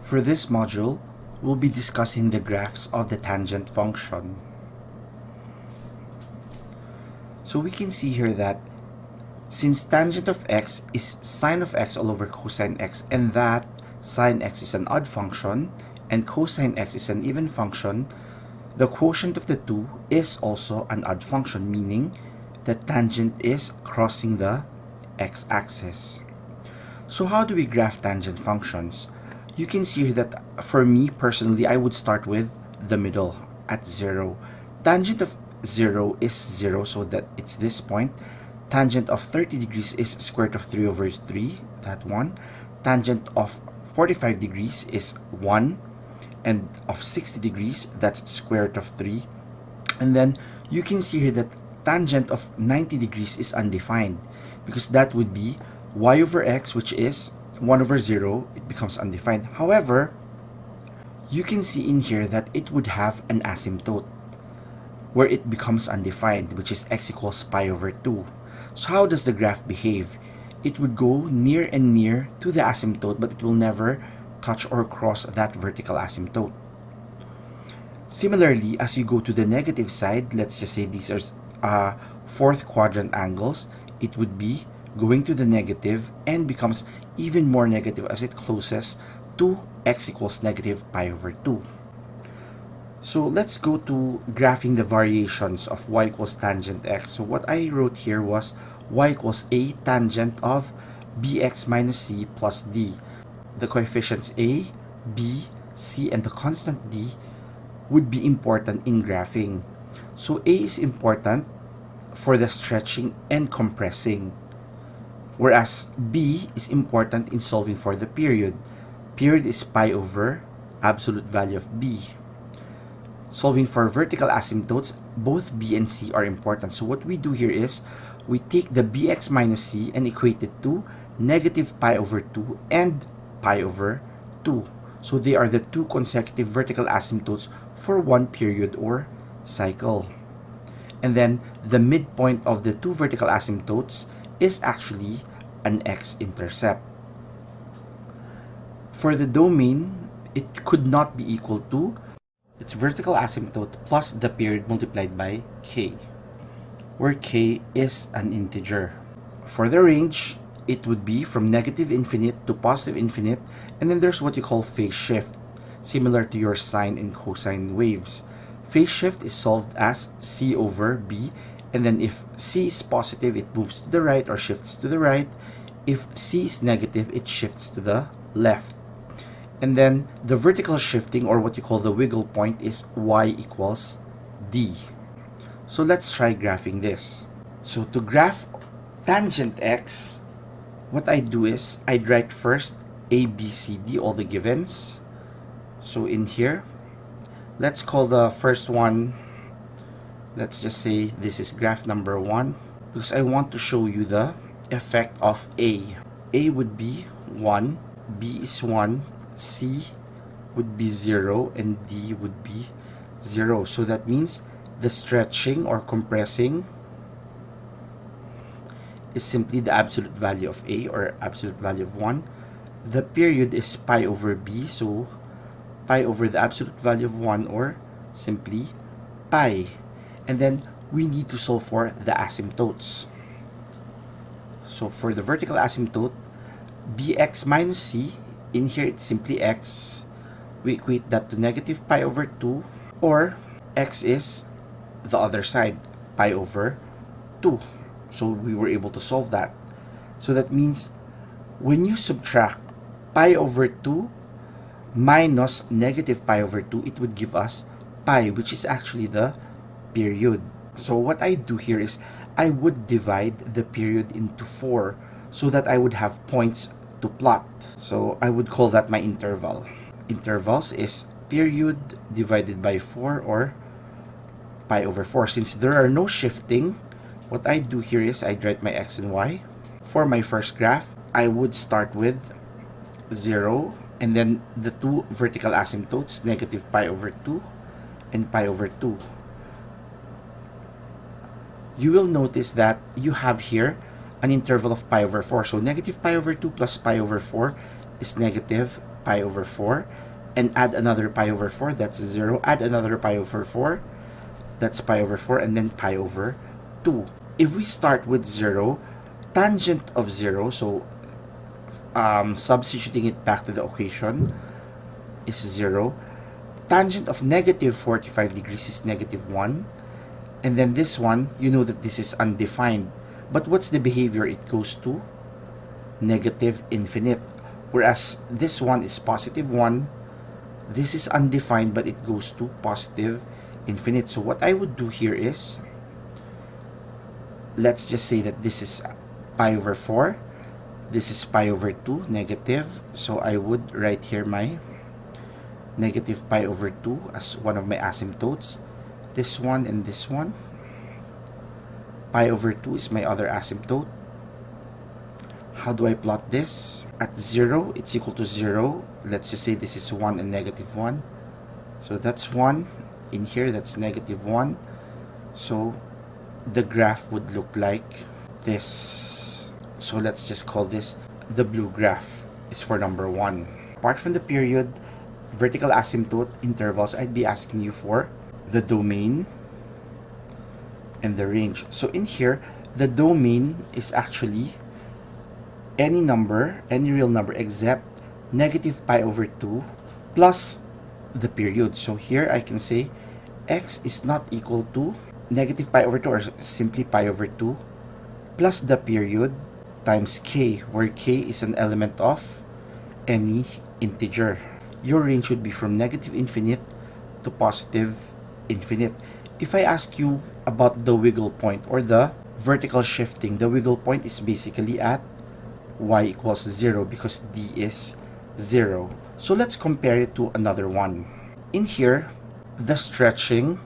For this module, we'll be discussing the graphs of the tangent function. So we can see here that since tangent of x is sine of x all over cosine x, and that sine x is an odd function and cosine x is an even function, the quotient of the two is also an odd function, meaning the tangent is crossing the x-axis. So how do we graph tangent functions? You can see here that for me personally, I would start with the middle at 0. Tangent of 0 is 0, so that it's this point. Tangent of 30 degrees is square root of 3 over 3, that one. Tangent of 45 degrees is 1, and of 60 degrees, that's square root of 3. And then you can see here that tangent of 90 degrees is undefined, because that would be y over x, which is 1 over 0, it becomes undefined. However, you can see in here that it would have an asymptote where it becomes undefined, which is x equals pi over 2. So how does the graph behave? It would go near and near to the asymptote, but it will never touch or cross that vertical asymptote. Similarly, as you go to the negative side, let's just say these are fourth quadrant angles, it would be going to the negative and becomes even more negative as it closes to x equals negative pi over 2. So let's go to graphing the variations of y equals tangent x. So what I wrote here was y equals a tangent of bx minus c plus d. The coefficients a, b, c, and the constant d would be important in graphing. So a is important for the stretching and compressing, whereas b is important in solving for the period. Period is pi over absolute value of b. Solving for vertical asymptotes, both b and c are important. So what we do here is we take the bx minus c and equate it to negative pi over 2 and pi over 2. So they are the two consecutive vertical asymptotes for one period or cycle. And then the midpoint of the two vertical asymptotes is actually an x-intercept. For the domain, it could not be equal to its vertical asymptote plus the period multiplied by k, where k is an integer. For the range, it would be from negative infinite to positive infinite, and then there's what you call phase shift, similar to your sine and cosine waves. Phase shift is solved as c over b, and then if c is positive, it moves to the right or shifts to the right. If c is negative, it shifts to the left. And then the vertical shifting, or what you call the wiggle point, is y equals d. So let's try graphing this. So to graph tangent x, what I do is I'd write first a, b, c, d, all the givens. So in here, let's call the first one, let's just say this is graph number 1, because I want to show you the effect of a. A would be 1, b is 1, c would be 0, and d would be 0. So that means the stretching or compressing is simply the absolute value of a, or absolute value of 1. The period is pi over b, so pi over the absolute value of 1, or simply pi. And then we need to solve for the asymptotes. So for the vertical asymptote, bx minus c, in here it's simply x. We equate that to negative pi over 2, or x is the other side, pi over 2. So we were able to solve that. So that means when you subtract pi over 2 minus negative pi over 2, it would give us pi, which is actually the period. So what I do here is I would divide the period into 4 so that I would have points to plot. So I would call that my interval. Intervals is period divided by 4, or pi over 4. Since there are no shifting, what I do here is I write my x and y. For my first graph, I would start with 0, and then the two vertical asymptotes, negative pi over 2 and pi over 2. You will notice that you have here an interval of pi over 4. So negative pi over 2 plus pi over 4 is negative pi over 4, and add another pi over 4, that's 0, add another pi over 4, that's pi over 4, and then pi over 2. If we start with 0, tangent of 0, so substituting it back to the equation, is 0. Tangent of negative 45 degrees is negative 1. And then this one, you know that this is undefined. But what's the behavior? It goes to negative infinite. Whereas this one is positive 1. This is undefined, but it goes to positive infinite. So what I would do here is, let's just say that this is pi over 4. This is pi over 2, negative. So I would write here my negative pi over 2 as one of my asymptotes. This one and this one. Pi over 2 is my other asymptote. How do I plot this? At 0, it's equal to 0. Let's just say this is 1 and negative 1. So that's 1. In here, that's negative 1. So the graph would look like this. So let's just call this the blue graph is for number 1. Apart from the period, vertical asymptote, intervals, I'd be asking you for the domain and the range. So in here, the domain is actually any number, any real number except negative pi over 2 plus the period. So here I can say x is not equal to negative pi over 2 or simply pi over 2 plus the period times k, where k is an element of any integer. Your range would be from negative infinite to positive infinite. If I ask you about the wiggle point or the vertical shifting, the wiggle point is basically at y equals 0 because d is 0. So let's compare it to another one. In here, the stretching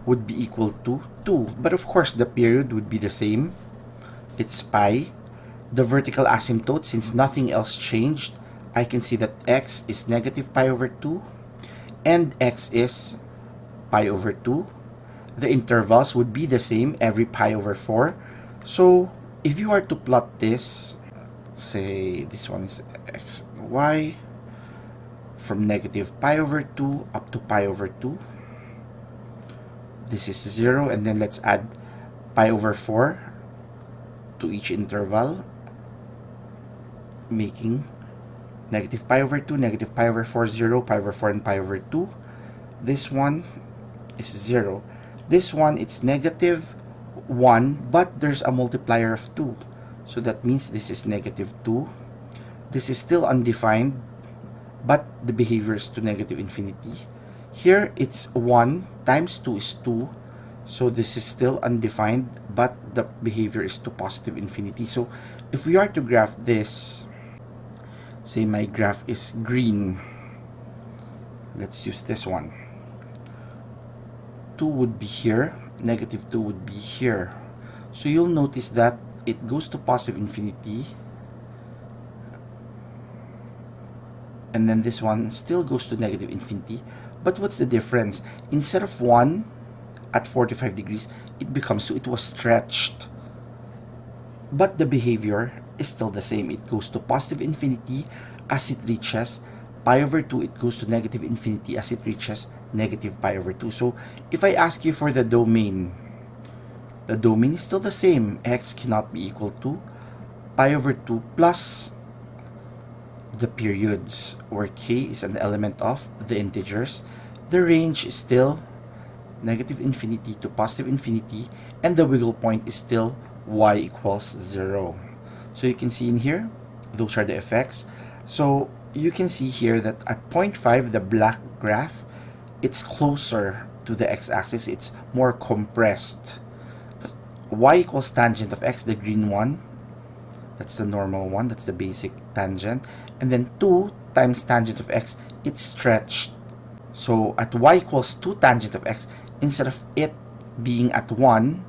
would be equal to 2. But of course, the period would be the same. It's pi. The vertical asymptote, since nothing else changed, I can see that x is negative pi over 2 and x is pi over 2. The intervals would be the same, every pi over 4. So if you are to plot this, say this one is x, y, from negative pi over 2 up to pi over 2. This is 0, and then let's add pi over 4 to each interval, making negative pi over 2, negative pi over 4, 0, pi over 4, and pi over 2. This one is 0. This one, it's negative 1, but there's a multiplier of 2. So that means this is negative 2. This is still undefined, but the behavior is to negative infinity. Here, it's 1 times 2 is 2. So this is still undefined, but the behavior is to positive infinity. So if we are to graph this, say my graph is green. Let's use this one. 2 would be here, negative 2 would be here. So you'll notice that it goes to positive infinity, and then this one still goes to negative infinity. But what's the difference? Instead of 1 at 45 degrees, it becomes 2. It was stretched. But the behavior is still the same. It goes to positive infinity as it reaches pi over 2. It goes to negative infinity as it reaches negative pi over 2. So if I ask you for the domain is still the same. X cannot be equal to pi over 2 plus the periods, where k is an element of the integers. The range is still negative infinity to positive infinity, and the wiggle point is still y equals 0. So you can see in here, those are the effects. So you can see here that at 0.5, the black graph, it's closer to the x-axis. It's more compressed. Y equals tangent of x, the green one. That's the normal one. That's the basic tangent. And then 2 times tangent of x, it's stretched. So at y equals 2 tangent of x, instead of it being at 1,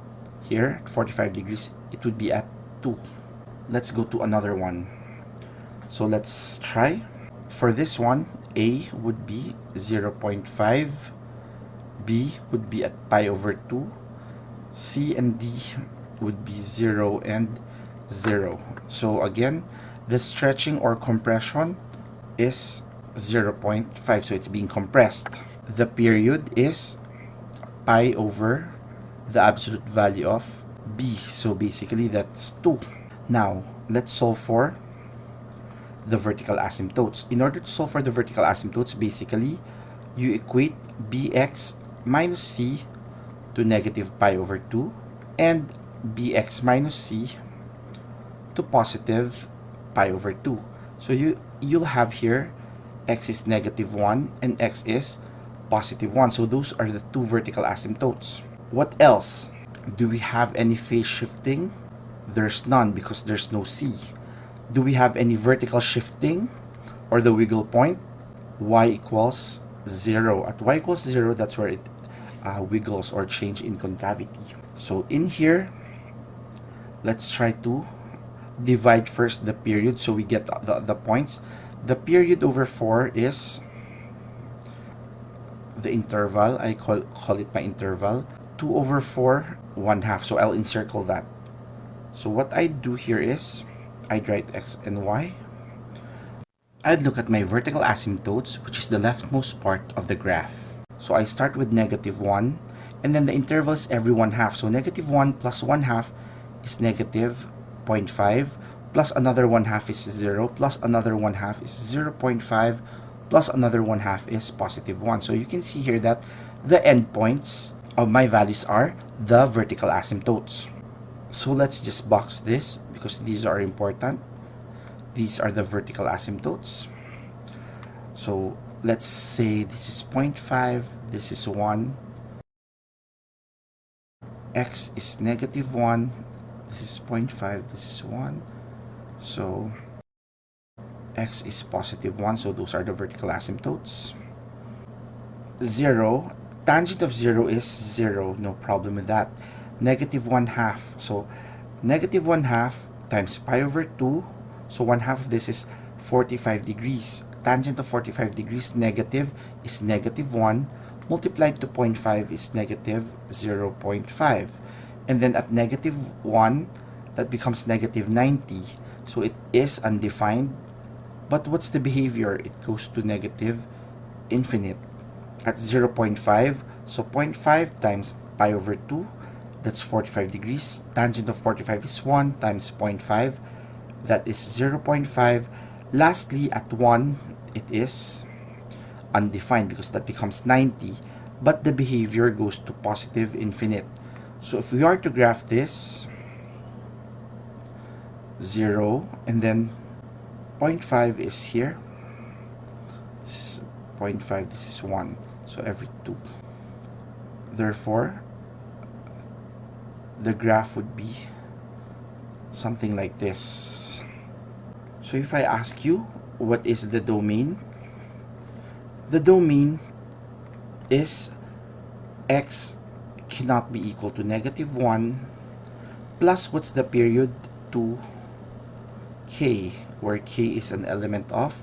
here, at 45 degrees, it would be at 2. Let's go to another one. So let's try. For this one, A would be 0.5, B would be at pi over 2, C and D would be 0 and 0. So again, the stretching or compression is 0.5, so it's being compressed. The period is pi over the absolute value of b, so basically that's 2. Now, let's solve for the vertical asymptotes. In order to solve for the vertical asymptotes, basically, you equate bx minus c to negative pi over 2 and bx minus c to positive pi over 2. So you'll have here x is negative 1 and x is positive 1. So those are the two vertical asymptotes. What else? Do we have any phase shifting? There's none because there's no c. Do we have any vertical shifting or the wiggle point? Y equals 0. At y equals 0, that's where it wiggles or change in concavity. So in here, let's try to divide first the period so we get the points. The period over 4 is the interval. I call it my interval. 2 over 4, 1/2. So I'll encircle that. So what I do here is I'd write x and y. I'd look at my vertical asymptotes, which is the leftmost part of the graph. So I start with negative 1, and then the interval is every 1/2. So negative 1 plus 1/2 is negative 0.5, plus another 1/2 is 0, plus another 1/2 is 0.5, plus another 1/2 is positive 1. So you can see here that the endpoints of my values are the vertical asymptotes. So let's just box this because these are important. These are the vertical asymptotes. So let's say this is 0.5, this is 1, x is negative 1, this is 0.5, this is 1, so x is positive 1, so those are the vertical asymptotes. 0, tangent of 0 is 0, no problem with that. Negative 1/2, so negative 1/2 times pi over 2, so 1/2 of this is 45 degrees. Tangent of 45 degrees negative is negative 1, multiplied to 0.5 is negative 0.5. And then at negative 1, that becomes negative 90. So it is undefined. But what's the behavior? It goes to negative infinite. At 0.5, so 0.5 times pi over 2, that's 45 degrees. Tangent of 45 is 1 times 0.5, that is 0.5. Lastly, at 1, it is undefined because that becomes 90. But the behavior goes to positive infinite. So if we are to graph this, 0, and then 0.5 is here. This is 0.5, this is 1. So every 2. Therefore, the graph would be something like this. So if I ask you, what is the domain? The domain is x cannot be equal to negative 1 plus what's the period to k, where k is an element of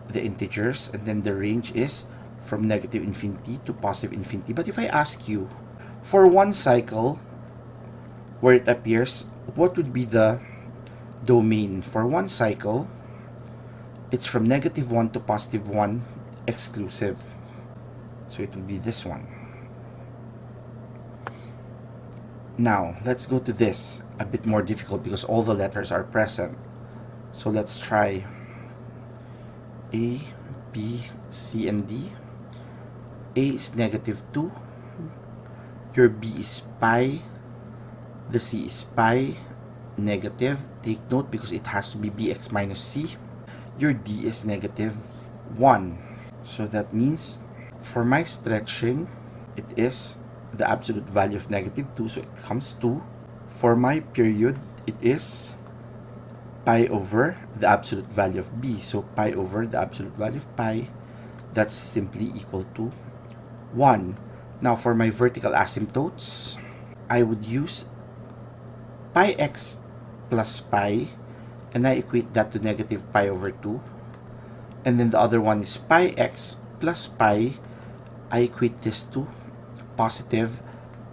the integers, and then the range is from negative infinity to positive infinity. But if I ask you, for one cycle where it appears, what would be the domain? For one cycle, it's from negative 1 to positive 1 exclusive. So it would be this one. Now, let's go to this, a bit more difficult because all the letters are present. So let's try A, B, C, and D. A is negative 2. Your B is pi. The C is pi, negative. Take note because it has to be bx minus c. Your D is negative 1. So that means for my stretching, it is the absolute value of negative 2, so it becomes 2. For my period, it is pi over the absolute value of b, so pi over the absolute value of pi, that's simply equal to 1. Now for my vertical asymptotes, I would use pi x plus pi, and I equate that to negative pi over 2. And then the other one is pi x plus pi, I equate this to positive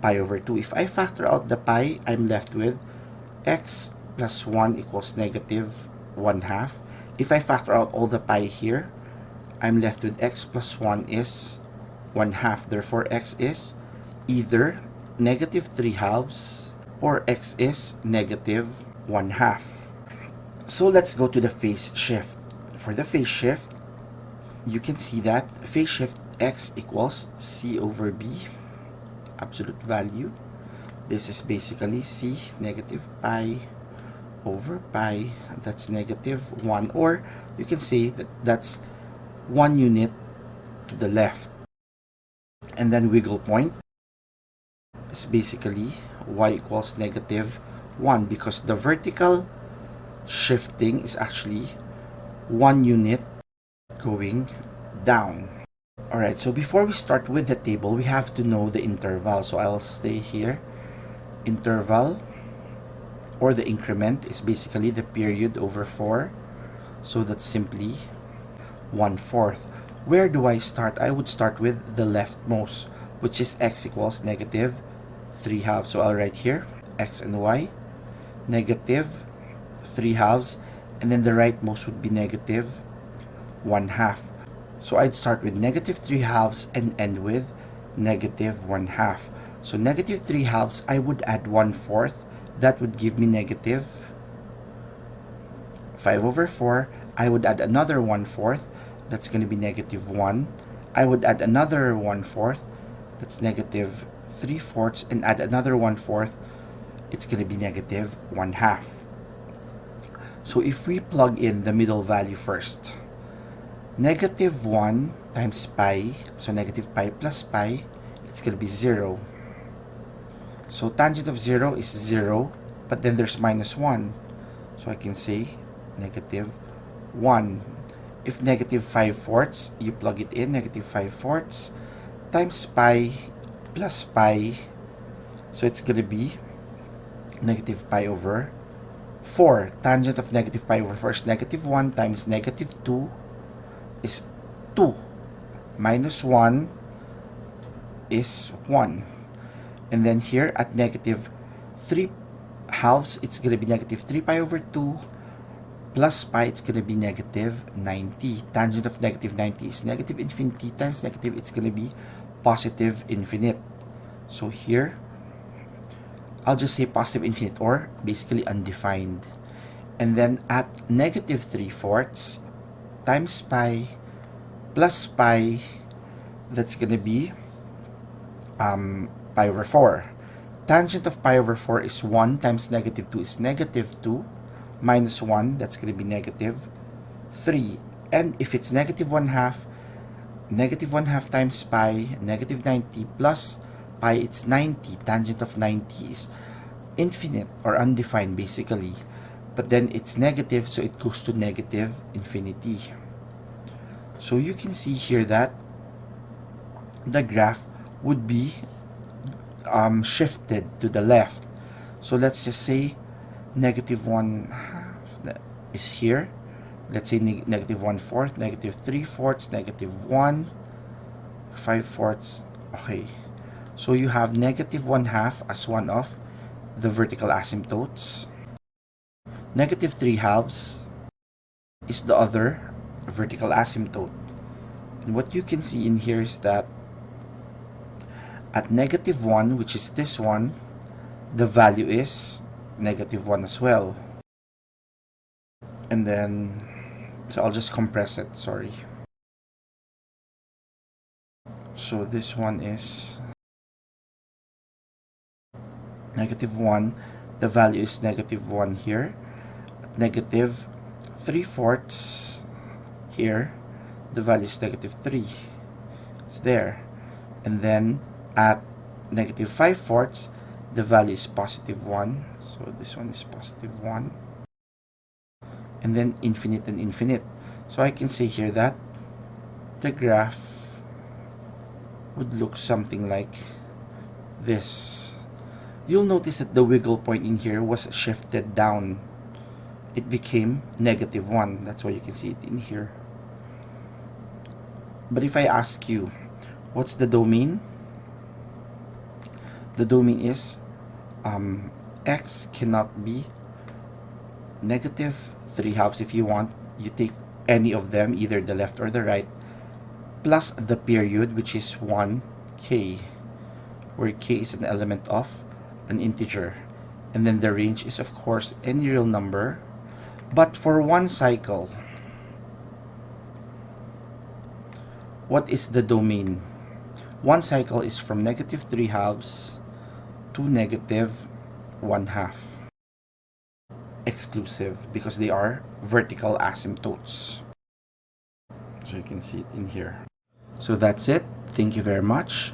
pi over 2. If I factor out the pi, I'm left with x plus 1 equals negative 1/2. If I factor out all the pi here, I'm left with x plus 1 is 1 half. Therefore, x is either negative 3 halves or x is negative 1 half. So let's go to the phase shift. For the phase shift, you can see that phase shift x equals c over b, absolute value. This is basically c negative pi over pi, that's negative 1, or you can say that that's 1 unit to the left. And then wiggle point is basically y equals negative 1 because the vertical shifting is actually 1 unit going down. Alright, so before we start with the table, we have to know the interval. So I'll stay here. Interval or the increment is basically the period over 4. So that's simply 1/4. Where do I start? I would start with the leftmost, which is x equals negative 3 halves. So I'll write here x and y, negative 3 halves, and then the rightmost would be negative 1 half. So I'd start with negative 3 halves and end with negative 1 half. So negative 3 halves, I would add 1/4. That would give me negative 5 over 4. I would add another 1/4. That's going to be negative 1. I would add another 1/4. That's negative 3/4. And add another 1/4. It's going to be negative 1 half. So if we plug in the middle value first, negative 1 times pi, so negative pi plus pi, it's going to be 0. So tangent of 0 is 0, but then there's minus 1. So I can say negative 1. If negative 5/4, you plug it in, negative 5/4 times pi plus pi. So it's going to be negative pi over 4. Tangent of negative pi over 4 is negative 1 times negative 2 is 2. Minus 1 is 1. And then here at negative 3 halves, it's going to be negative 3 pi over 2 plus pi, it's going to be negative 90. Tangent of negative 90 is negative infinity times negative, it's going to be positive infinite. So here, I'll just say positive infinite or basically undefined. And then at negative 3/4 times pi plus pi, that's going to be pi over 4. Tangent of pi over 4 is 1 times negative 2 is negative 2 minus 1, that's going to be negative 3. And if it's negative 1 half, negative 1 half times pi, negative 90 plus pi, it's 90. Tangent of 90 is infinite or undefined basically. But then it's negative, so it goes to negative infinity. So you can see here that the graph would be shifted to the left. So let's just say negative 1 half is here. Let's say negative 1/4, negative 3/4, negative 1, 5/4. Okay. So you have negative 1 half as one of the vertical asymptotes. Negative 3 halves is the other vertical asymptote. And what you can see in here is that at negative 1, which is this one, the value is negative 1 as well. And then, so I'll just compress it, sorry. So this one is negative 1, the value is negative 1 here. At negative 3/4 here, the value is negative 3. It's there. And then at negative 5/4, the value is positive 1. So this one is positive 1. And then infinite and infinite. So I can say here that the graph would look something like this. You'll notice that the wiggle point in here was shifted down. It became negative 1. That's why you can see it in here. But if I ask you, what's the domain? The domain is x cannot be negative 3 halves. If you want, you take any of them, either the left or the right. plus the period, which is 1k, where k is an element of an integer. And then the range is, of course, any real number. But for one cycle, what is the domain? One cycle is from -3/2 to -1/2. Exclusive, because they are vertical asymptotes. So you can see it in here. So that's it. Thank you very much.